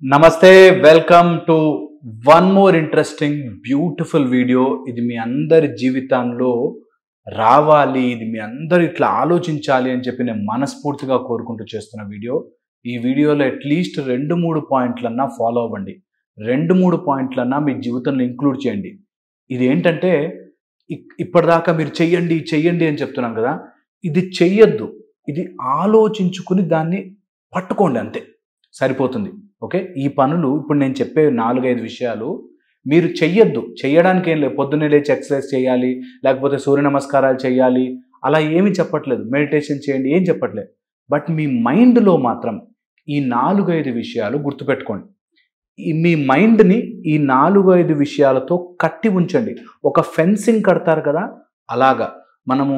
నమస్తే welcome to one more interesting beautiful video. ఇది మీ అందరి జీవితంలో రావాలి, ఇది మీ అందరు ఇట్లా ఆలోచించాలి అని చెప్పి నేను మనస్ఫూర్తిగా కోరుకుంటూ చేస్తున్న వీడియో. ఈ వీడియోలో అట్లీస్ట్ 2-3 పాయింట్లన్నా ఫాలో అవ్వండి, 2-3 పాయింట్లన్నా మీ జీవితంలో ఇంక్లూడ్ చేయండి. ఇది ఏంటంటే ఇప్పటిదాకా మీరు చెయ్యండి చెయ్యండి అని చెప్తున్నాను కదా, ఇది చెయ్యొద్దు, ఇది ఆలోచించుకుని దాన్ని పట్టుకోండి, అంతే సరిపోతుంది. ఓకే, ఈ పనులు ఇప్పుడు నేను చెప్పే 4-5 విషయాలు మీరు చెయ్యొద్దు. చెయ్యడానికి ఏం లేదు, పొద్దున్నే లేచి ఎక్సర్సైజ్ చేయాలి, లేకపోతే సూర్య నమస్కారాలు చేయాలి, అలా ఏమీ చెప్పట్లేదు. మెడిటేషన్ చేయండి, ఏం చెప్పట్లేదు. బట్ మీ మైండ్లో మాత్రం ఈ 4-5 విషయాలు గుర్తుపెట్టుకోండి. మీ మైండ్ని ఈ 4-5 విషయాలతో కట్టి ఉంచండి. ఒక ఫెన్సింగ్ కడతారు కదా, అలాగా మనము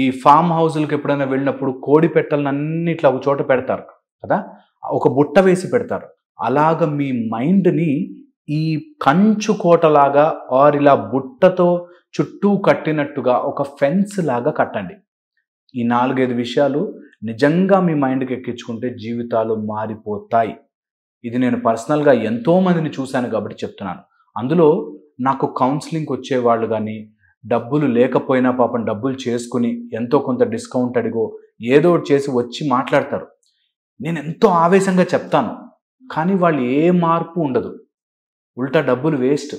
ఈ ఫామ్ హౌస్లకు ఎప్పుడైనా వెళ్ళినప్పుడు కోడి పెట్టెలన్నీ ఇట్లా ఒక చోట పెడతారు కదా, ఒక బుట్ట వేసి పెడతారు. అలాగ మీ మైండ్ని ఈ కంచు కోటలాగా ఆర్ ఇలా బుట్టతో చుట్టూ కట్టినట్టుగా ఒక ఫెన్స్ లాగా కట్టండి. ఈ 4-5 విషయాలు నిజంగా మీ మైండ్కి ఎక్కించుకుంటే జీవితాలు మారిపోతాయి. ఇది నేను పర్సనల్గా ఎంతోమందిని చూశాను కాబట్టి చెప్తున్నాను. అందులో నాకు కౌన్సిలింగ్కి వచ్చేవాళ్ళు కానీ, డబ్బులు లేకపోయినా పాపం డబ్బులు చేసుకుని ఎంతో కొంత డిస్కౌంట్ అడిగో ఏదో ఒకటి చేసి వచ్చి మాట్లాడతారు. నేను ఎంతో ఆవేశంగా చెప్తాను, కానీ వాళ్ళు ఏ మార్పు ఉండదు, ఉల్టా డబ్బులు వేస్ట్.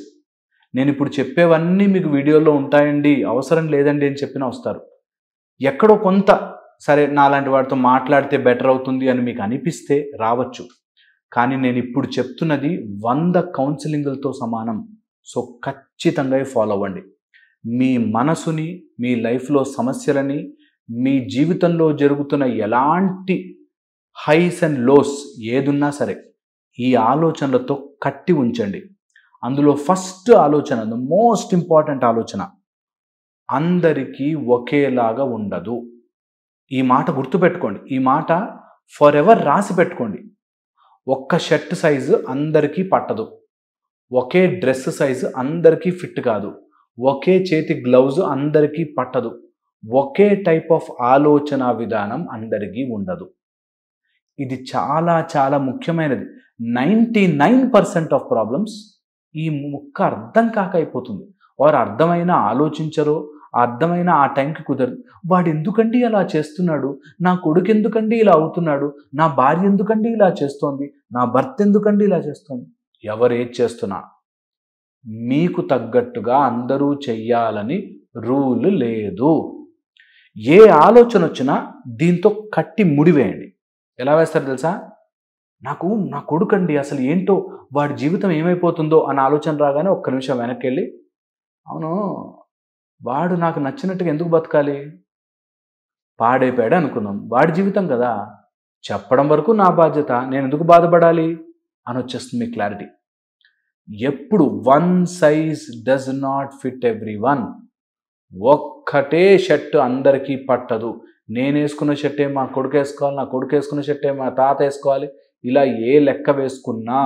నేను ఇప్పుడు చెప్పేవన్నీ మీకు వీడియోలో ఉంటాయండి, అవసరం లేదండి అని చెప్పినా వస్తారు. ఎక్కడో కొంత సరే నాలాంటి వాడితో మాట్లాడితే బెటర్ అవుతుంది అని మీకు అనిపిస్తే రావచ్చు, కానీ నేను ఇప్పుడు చెప్తున్నది 100 కౌన్సిలింగ్లతో సమానం. సో ఖచ్చితంగా ఫాలో అవ్వండి. మీ మనసుని, మీ లైఫ్లో సమస్యలని, మీ జీవితంలో జరుగుతున్న ఎలాంటి హైస్ అండ్ లోస్ ఏదున్నా సరే ఈ ఆలోచనలతో కట్టి ఉంచండి. అందులో ఫస్ట్ ఆలోచన, ద మోస్ట్ ఇంపార్టెంట్ ఆలోచన, అందరికీ ఒకేలాగా ఉండదు. ఈ మాట గుర్తుపెట్టుకోండి, ఈ మాట ఫర్ ఎవర్ రాసి పెట్టుకోండి. ఒక్క షర్ట్ సైజు అందరికీ పట్టదు, ఒకే డ్రెస్ సైజు అందరికీ ఫిట్ కాదు, ఒకే చేతి గ్లౌజ్ అందరికీ పట్టదు, ఒకే టైప్ ఆఫ్ ఆలోచన విధానం అందరికీ ఉండదు. ఇది చాలా చాలా ముఖ్యమైనది. 99% ఆఫ్ ప్రాబ్లమ్స్ ఈ ముక్క అర్థం కాక అయిపోతుంది. వారు అర్థమైనా ఆలోచించరో, అర్థమైనా ఆ టైంకి కుదరదు. వాడు ఎందుకండి అలా చేస్తున్నాడు, నా కొడుకు ఎందుకండి ఇలా అవుతున్నాడు, నా భార్య ఎందుకండి ఇలా చేస్తోంది, నా భర్త ఎందుకండి ఇలా చేస్తోంది. ఎవరేది చేస్తున్నా మీకు తగ్గట్టుగా అందరూ చెయ్యాలని రూల్ లేదు. ఏ ఆలోచన వచ్చినా దీంతో కట్టి ముడివేయండి. ఎలా వేస్తారు తెలుసా, నా కొడుకండి అసలు ఏంటో, వాడి జీవితం ఏమైపోతుందో అన్న ఆలోచన రాగానే ఒక్క నిమిషం వెనక్కి వెళ్ళి, అవును వాడు నాకు నచ్చినట్టుగా ఎందుకు బతకాలి, పాడైపోయాడు అనుకుందాం, వాడి జీవితం కదా, చెప్పడం వరకు నా బాధ్యత, నేను ఎందుకు బాధపడాలి అని వచ్చేస్తుంది మీ క్లారిటీ. ఎప్పుడు one size does not fit everyone. ఒక్కటే షర్ట్ అందరికీ పట్టదు. నేను వేసుకున్న షర్టే మా కొడుకు వేసుకోవాలి, నా కొడుకు వేసుకున్న షర్టే మా తాత వేసుకోవాలి, ఇలా ఏ లెక్క వేసుకున్నా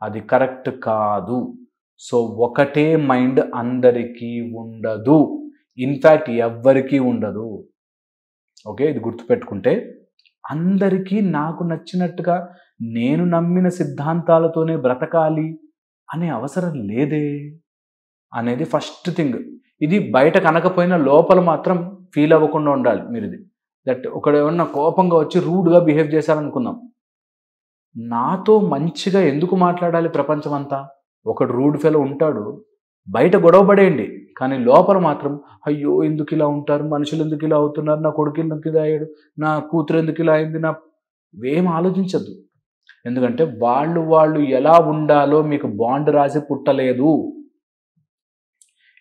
అది కరెక్ట్ కాదు. సో ఒకటే మైండ్ అందరికీ ఉండదు, ఇన్ఫ్యాక్ట్ ఎవ్వరికీ ఉండదు. ఓకే, ఇది గుర్తుపెట్టుకుంటే అందరికీ నాకు నచ్చినట్టుగా నేను నమ్మిన సిద్ధాంతాలతోనే బ్రతకాలి అనే అవసరం లేదే అనేది ఫస్ట్ థింగ్. ఇది బయట కనకపోయినా లోపల మాత్రం ఫీల్ అవ్వకుండా ఉండాలి మీరు. ఇది దట్ ఒకడు ఏమన్నా కోపంగా వచ్చి రూడ్గా బిహేవ్ చేశారనుకుందాం, నాతో మంచిగా ఎందుకు మాట్లాడాలి ప్రపంచం అంతా. ఒకడు రూడ్ ఫెలో ఉంటాడు, బయట గొడవ పడేయండి, కానీ లోపల మాత్రం అయ్యో ఎందుకు ఇలా ఉంటారు, మనుషులు ఎందుకు ఇలా అవుతున్నారు, నా కొడుకు ఎందుకు ఇలా అయ్యాడు, నా కూతురు ఎందుకు ఇలా అయింది, ఏం ఆలోచించద్దు. ఎందుకంటే వాళ్ళు ఎలా ఉండాలో మీకు బాండ్ రాసి పుట్టలేదు.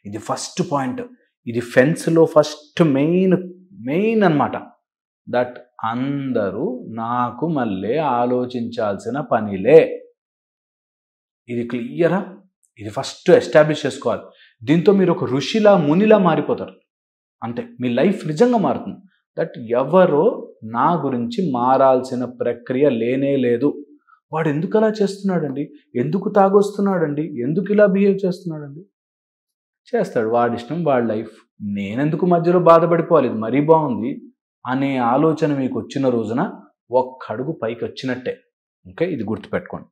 ఇది ఫస్ట్ పాయింట్. ఇది ఫెన్స్లో ఫస్ట్ మెయిన్ అన్నమాట. దట్ అందరూ నాకు మళ్ళీ ఆలోచించాల్సిన పనిలే. ఇది క్లియరా, ఇది ఫస్ట్ ఎస్టాబ్లిష్ చేసుకోవాలి. దీంతో మీరు ఒక ఋషిలా మునిలా మారిపోతారు, అంతే. మీ లైఫ్ నిజంగా మారుతుంది. దట్ ఎవరో నా గురించి మారాల్సిన ప్రక్రియ లేనే లేదు. వాడు ఎందుకు అలా చేస్తున్నాడండి, ఎందుకు తాగొస్తున్నాడండి, ఎందుకు ఇలా బిహేవ్ చేస్తున్నాడండి, చేస్తాడు, వాడి ఇష్టం, వాడి లైఫ్, నేనెందుకు మధ్యలో బాధపడిపోవాలి, ఇది మరీ బాగుంది అనే ఆలోచన మీకు వచ్చిన రోజున ఒక్క అడుగు పైకి వచ్చినట్టే. ఓకే, ఇది గుర్తుపెట్టుకోండి.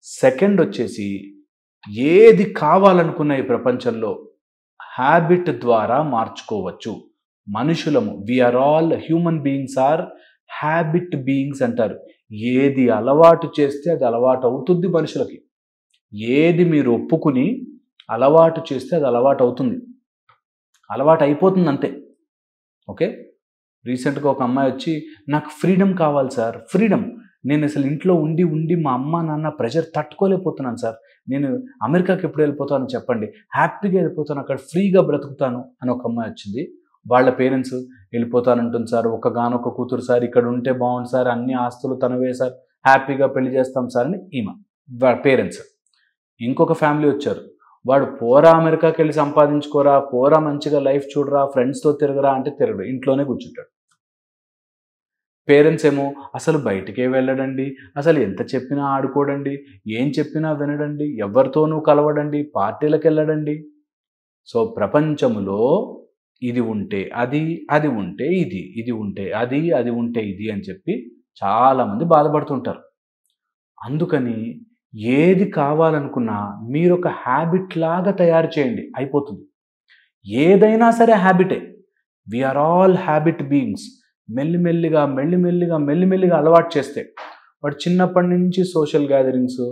సెకండ్ వచ్చేసి, ఏది కావాలనుకున్న ఈ ప్రపంచంలో హ్యాబిట్ ద్వారా మార్చుకోవచ్చు. మనుషులము, we are all human beings are habit beings అంటారు. ఏది అలవాటు చేస్తే అది అలవాటు అవుతుంది మనుషులకి. ఏది మీరు ఒప్పుకుని అలవాటు చేస్తే అది అలవాటు అవుతుంది, అలవాటు అయిపోతుంది అంతే. ఓకే, రీసెంట్గా ఒక అమ్మాయి వచ్చి, నాకు ఫ్రీడమ్ కావాలి సార్, ఫ్రీడమ్, నేను అసలు ఇంట్లో ఉండి ఉండి మా అమ్మ నాన్న ప్రెషర్ తట్టుకోలేకపోతున్నాను సార్, నేను అమెరికాకి ఎప్పుడు వెళ్ళిపోతానో చెప్పండి, హ్యాపీగా వెళ్ళిపోతాను, అక్కడ ఫ్రీగా బ్రతుకుతాను అని ఒక అమ్మాయి వచ్చింది. వాళ్ళ పేరెంట్స్, వెళ్ళిపోతానంటుంది సార్, ఒక్కగానొక్క కూతురు సార్, ఇక్కడ ఉంటే బాగుంది సార్, అన్ని ఆస్తులు తనవే సార్, హ్యాపీగా పెళ్లి చేస్తాం సార్ అని ఈమె వాళ్ళ పేరెంట్స్. ఇంకొక ఫ్యామిలీ వచ్చారు, వాడు పోరా అమెరికాకి వెళ్ళి సంపాదించుకోరా, పోరా మంచిగా లైఫ్ చూడరా, ఫ్రెండ్స్తో తిరగరా అంటే తిరగడు, ఇంట్లోనే కూర్చుంటాడు. పేరెంట్స్ ఏమో, అసలు బయటికే వెళ్ళడండి, అసలు ఎంత చెప్పినా ఆడుకోడండి, ఏం చెప్పినా వినడండి, ఎవరితోనూ కలవడండి, పార్టీలకు వెళ్ళడండి. సో ప్రపంచంలో ఇది ఉంటే అది, అది ఉంటే ఇది, ఇది ఉంటే అది, అది ఉంటే ఇది అని చెప్పి చాలామంది బాధపడుతుంటారు. అందుకని ఏది కావాలనుకున్నా మీరు ఒక హ్యాబిట్ లాగా తయారు చేయండి, అయిపోతుంది. ఏదైనా సరే హ్యాబిటే. We are all habit beings. మెల్లిమెల్లిగా మెల్లిమెల్లిగా మెల్లిమెల్లిగా అలవాటు చేస్తే, వాడు చిన్నప్పటి నుంచి సోషల్ గ్యాదరింగ్స్,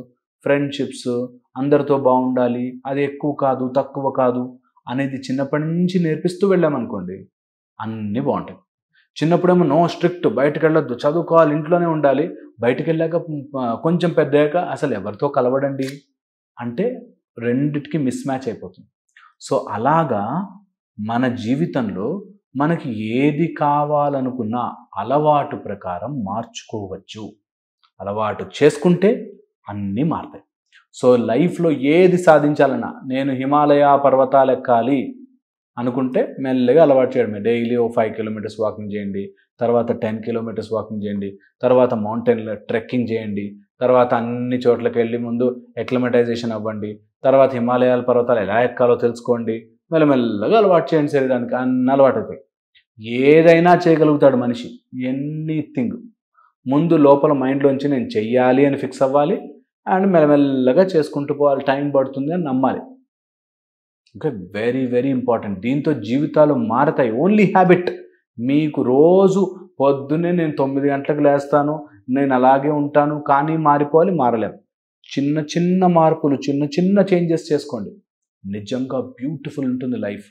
ఫ్రెండ్షిప్స్, అందరితో బాగుండాలి, అది ఎక్కువ కాదు తక్కువ కాదు అనేది చిన్నప్పటి నుంచి నేర్పిస్తూ వెళ్ళామనుకోండి, అన్నీ బాగుంటాయి. చిన్నప్పుడేమో నో స్ట్రిక్ట్, బయటకు వెళ్ళొద్దు, చదువుకోవాలి, ఇంట్లోనే ఉండాలి, బయటకు వెళ్ళాక కొంచెం పెద్దయ్యాక అసలు ఎవరితో కలవడండి అంటే రెండిటికి మిస్ మ్యాచ్ అయిపోతుంది. సో అలాగా మన జీవితంలో మనకి ఏది కావాలనుకున్నా అలవాటు ప్రకారం మార్చుకోవచ్చు. అలవాటు చేసుకుంటే అన్నీ మారుతాయి. సో లైఫ్లో ఏది సాధించాలన్నా, నేను హిమాలయ పర్వతాలు ఎక్కాలి అనుకుంటే మెల్లగా అలవాటు చేయడమే. డైలీ ఓ 5 కిలోమీటర్స్ వాకింగ్ చేయండి, తర్వాత 10 కిలోమీటర్స్ వాకింగ్ చేయండి, తర్వాత మౌంటైన్లో ట్రెక్కింగ్ చేయండి, తర్వాత అన్ని చోట్లకి వెళ్ళి ముందు ఎక్లమటైజేషన్ అవ్వండి, తర్వాత హిమాలయాల పర్వతాలు ఎలా ఎక్కాలో తెలుసుకోండి, మెల్లమెల్లగా అలవాటు చేయండి శరీరానికి, అన్ని అలవాటు అవుతాయి. ఏదైనా చేయగలుగుతాడు మనిషి, ఎనీథింగ్. ముందు లోపల మైండ్లోంచి నేను చెయ్యాలి అని ఫిక్స్ అవ్వాలి, అండ్ మెల్లమెల్లగా చేసుకుంటూ పోవాలి, టైం పడుతుంది అని నమ్మాలి. Okay, very very important. దీంతో జీవితాలు మారతాయి. Only habit. మీకు రోజు పొద్దున్నే నేను 9 గంటలకు లేస్తాను, నేను అలాగే ఉంటాను కానీ మారిపోవాలి, మారలేము. చిన్న చిన్న మార్పులు, చిన్న చిన్న చేంజెస్ చేసుకోండి, నిజంగా బ్యూటిఫుల్ ఉంటుంది లైఫ్.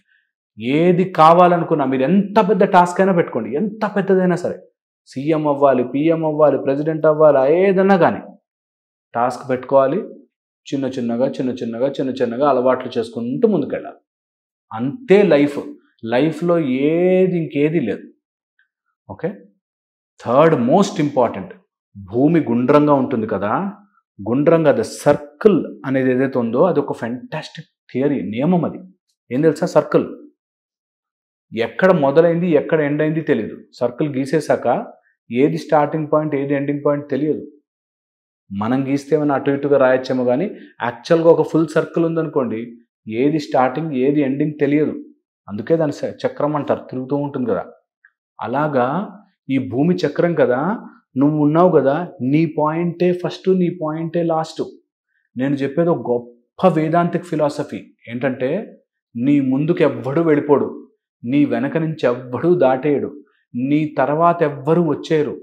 ఏది కావాలనుకున్నా మీరు ఎంత పెద్ద టాస్క్ అయినా పెట్టుకోండి, ఎంత పెద్దదైనా సరే, సీఎం అవ్వాలి, పిఎం అవ్వాలి, ప్రెసిడెంట్ అవ్వాలి, ఏదన్నా కానీ టాస్క్ పెట్టుకోవాలి, చిన్న చిన్నగా చిన్న చిన్నగా చిన్న చిన్నగా అలవాట్లు చేసుకుంటూ ముందుకెళ్ళాలి. అంతే లైఫ్. లైఫ్లో ఇంకేది లేదు. ఓకే, థర్డ్ మోస్ట్ ఇంపార్టెంట్, భూమి గుండ్రంగా ఉంటుంది కదా, గుండ్రంగా ద సర్కిల్ అనేది ఏదైతే ఉందో అది ఒక ఫెంటాస్టిక్ థియరీ, నియమం. అది ఏం తెలుసా? సర్కిల్ ఎక్కడ మొదలైంది ఎక్కడ ఎండ్ అయింది తెలియదు. సర్కిల్ గీసేశాక ఏది స్టార్టింగ్ పాయింట్ ఏది ఎండింగ్ పాయింట్ తెలియదు. మనం గీస్తే ఏమైనా అటు ఇటుగా రాయొచ్చేమో కానీ యాక్చువల్గా ఒక ఫుల్ సర్కిల్ ఉందనుకోండి, ఏది స్టార్టింగ్ ఏది ఎండింగ్ తెలియదు. అందుకే దాని చక్రం అంటారు, తిరుగుతూ ఉంటుంది కదా. అలాగా ఈ భూమి చక్రం కదా, నువ్వు ఉన్నావు కదా, నీ పాయింటే ఫస్ట్, నీ పాయింటే లాస్ట్. నేను చెప్పేది ఒక గొప్ప వేదాంతిక్ ఫిలాసఫీ ఏంటంటే, నీ ముందుకు ఎవ్వడూ వెళ్ళిపోడు, నీ వెనక నుంచి ఎవ్వడూ దాటేయడు, నీ తర్వాత ఎవ్వరూ వచ్చేయరు,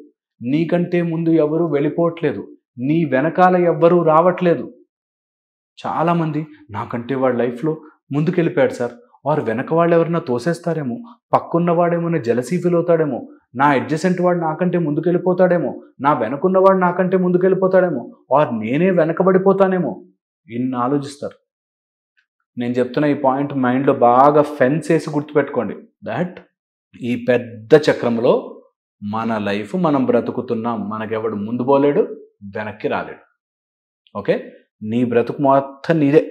నీకంటే ముందు ఎవరూ వెళ్ళిపోవట్లేదు, నీ వెనకాల ఎవ్వరూ రావట్లేదు. చాలామంది నాకంటే వాడి లైఫ్లో ముందుకు వెళ్ళిపోయాడు సార్, వారు వెనక వాళ్ళు ఎవరైనా తోసేస్తారేమో, పక్కున్నవాడేమో జెలసీ ఫీల్ అవుతాడేమో, నా అడ్జసెంట్ వాడు నాకంటే ముందుకు వెళ్ళిపోతాడేమో, నా వెనకున్నవాడు నాకంటే ముందుకు వెళ్ళిపోతాడేమో, వారు నేనే వెనకబడిపోతానేమో, ఇన్ని ఆలోచిస్తారు. నేను చెప్తున్న ఈ పాయింట్ మైండ్లో బాగా ఫెన్స్ వేసి గుర్తుపెట్టుకోండి. దట్ ఈ పెద్ద చక్రంలో మన లైఫ్ మనం బ్రతుకుతున్నాం, మనకెవడు ముందు పోలేడు, వెనక్కి రాలేడు. ఓకే, నీ బ్రతుకు మొత్తం నీదే.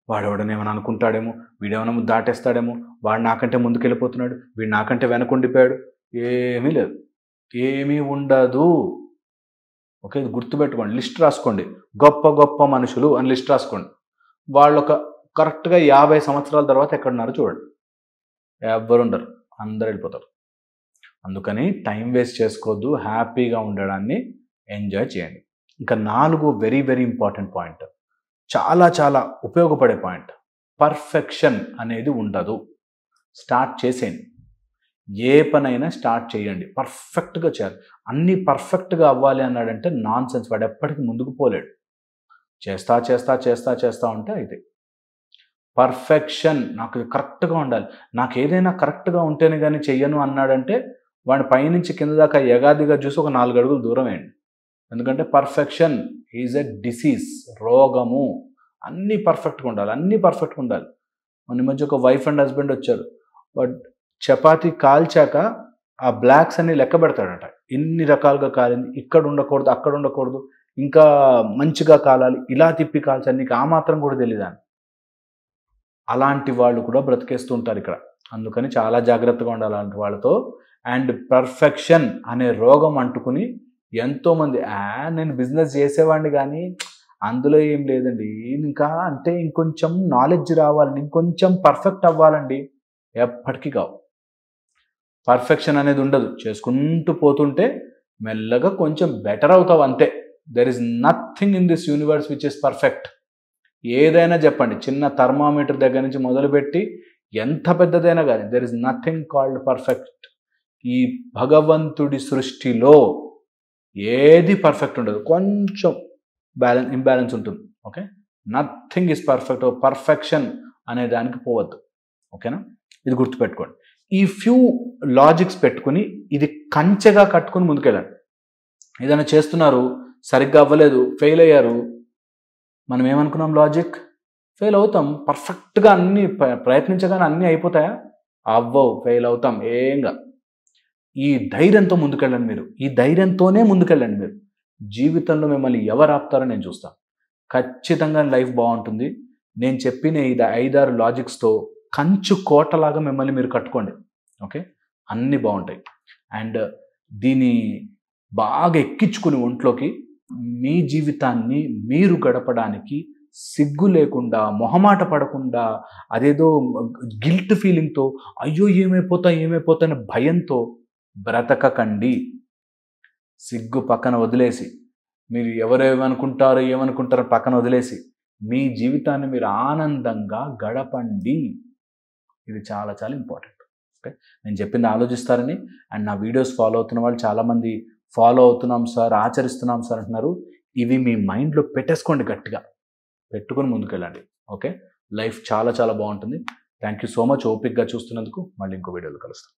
వాడెవడని ఏమైనా అనుకుంటాడేమో, వీడేమైనా దాటేస్తాడేమో, వాడు నాకంటే ముందుకు వెళ్ళిపోతున్నాడు, వీడు నాకంటే వెనకుండిపోయాడు, ఏమీ లేదు, ఏమీ ఉండదు. ఓకే, ఇది గుర్తుపెట్టుకోండి, లిస్ట్ రాసుకోండి. గొప్ప గొప్ప మనుషులు అని లిస్ట్ రాసుకోండి. వాళ్ళు ఒక కరెక్ట్గా 50 సంవత్సరాల తర్వాత ఎక్కడున్నారో చూడండి, ఎవ్వరు ఉండరు, అందరు వెళ్ళిపోతారు. అందుకని టైం వేస్ట్ చేసుకోవద్దు, హ్యాపీగా ఉండడాన్ని ఎంజాయ్ చేయండి. ఇంకా 4 వెరీ వెరీ ఇంపార్టెంట్ పాయింట్, చాలా చాలా ఉపయోగపడే పాయింట్. పర్ఫెక్షన్ అనేది ఉండదు. స్టార్ట్ చేసేయండి. ఏ పనైనా స్టార్ట్ చేయండి, పర్ఫెక్ట్గా చేయాలి. అన్నీ పర్ఫెక్ట్గా అవ్వాలి అన్నాడంటే నాన్ సెన్స్, వాడు ఎప్పటికీ ముందుకు పోలేడు. చేస్తా చేస్తా చేస్తా చేస్తా ఉంటే అయితే పర్ఫెక్షన్, నాకు కరెక్ట్గా ఉండాలి, నాకు ఏదైనా కరెక్ట్గా ఉంటేనే కానీ చెయ్యను అన్నాడంటే వాడి పైనుంచి కింద దాకా ఎగాదిగా చూసి ఒక 4 అడుగులు దూరం వేయండి. ఎందుకంటే పర్ఫెక్షన్ ఈజ్ ఎ డిసీజ్, రోగము. అన్నీ పర్ఫెక్ట్గా ఉండాలి, అన్నీ పర్ఫెక్ట్గా ఉండాలి. మన మధ్య ఒక వైఫ్ అండ్ హస్బెండ్ వచ్చారు, బట్ చపాతీ కాల్చాక ఆ బ్లాక్స్ అన్ని లెక్క పెడతాడట. ఇన్ని రకాలుగా కాలింది, ఇక్కడ ఉండకూడదు, అక్కడ ఉండకూడదు, ఇంకా మంచిగా కాలాలి, ఇలా తిప్పి కాల్చాలి, నీకు ఆ మాత్రం కూడా తెలియదాన్ని. అలాంటి వాళ్ళు కూడా బ్రతికేస్తూ ఉంటారు ఇక్కడ. అందుకని చాలా జాగ్రత్తగా ఉండాలి అలాంటి వాళ్ళతో. అండ్ పర్ఫెక్షన్ అనే రోగం అంటుకుని ఎంతోమంది నేను బిజినెస్ చేసేవాడిని కానీ అందులో ఏం లేదండి, ఇంకా అంటే ఇంకొంచెం నాలెడ్జ్ రావాలండి, ఇంకొంచెం పర్ఫెక్ట్ అవ్వాలండి, ఎప్పటికీ కావు. పర్ఫెక్షన్ అనేది ఉండదు. చేసుకుంటూ పోతుంటే మెల్లగా కొంచెం బెటర్ అవుతావు అంతే. There is nothing in this universe which is perfect. ఏదైనా చెప్పండి, చిన్న థర్మామీటర్ దగ్గర నుంచి మొదలుపెట్టి ఎంత పెద్దదైనా కానీ there is nothing called perfect. ఈ భగవంతుడి సృష్టిలో ఏది పర్ఫెక్ట్ ఉండదు, కొంచెం ఇంబ్యాలెన్స్ ఉంటుంది. Okay, nothing is perfect. Perfection అనే దానికి పోవద్దు. ఓకేనా, ఇది గుర్తుపెట్టుకోండి. ఈ ఫ్యూ లాజిక్స్ పెట్టుకుని ఇది కంచెగా కట్టుకుని ముందుకెళ్ళండి. ఏదైనా చేస్తున్నారు, సరిగ్గా అవ్వలేదు, ఫెయిల్ అయ్యారు, మనం ఏమనుకున్నాం, లాజిక్ ఫెయిల్ అవుతాం. పర్ఫెక్ట్గా అన్నీ ప్రయత్నించగానే అన్నీ అయిపోతాయా? అవ్వవు, ఫెయిల్ అవుతాం. ఏంగా ఈ ధైర్యంతో ముందుకెళ్ళండి. మీరు ఈ ధైర్యంతోనే ముందుకెళ్ళండి. మీరు జీవితంలో మిమ్మల్ని ఎవరు ఆపుతారో నేను చూస్తాను. ఖచ్చితంగా లైఫ్ బాగుంటుంది. నేను చెప్పిన ఈ 5-6 లాజిక్స్తో కంచు కోటలాగా మిమ్మల్ని మీరు కట్టుకోండి. ఓకే, అన్నీ బాగుంటాయి. అండ్ దీన్ని బాగా ఎక్కించుకుని ఒంట్లోకి మీ జీవితాన్ని మీరు గడపడానికి సిగ్గు లేకుండా, మొహమాట పడకుండా, అదేదో గిల్ట్ ఫీలింగ్తో అయ్యో ఏమైపోతా అనే భయంతో బ్రతకకండి. సిగ్గు పక్కన వదిలేసి, మీరు ఏమనుకుంటారో పక్కన వదిలేసి మీ జీవితాన్ని మీరు ఆనందంగా గడపండి. ఇది చాలా చాలా ఇంపార్టెంట్. ఓకే, నేను చెప్పింది ఆలోచిస్తారని. అండ్ నా వీడియోస్ ఫాలో అవుతున్న వాళ్ళు చాలామంది ఫాలో అవుతున్నాం సార్, ఆచరిస్తున్నాం సార్ అంటున్నారు. ఇవి మీ మైండ్లో పెట్టేసుకోండి, గట్టిగా పెట్టుకొని ముందుకెళ్ళండి. ఓకే, లైఫ్ చాలా చాలా బాగుంటుంది. థ్యాంక్ యూ సో మచ్ ఓపిక్గా చూస్తున్నందుకు. మళ్ళీ ఇంకో వీడియోలో కలుస్తాం.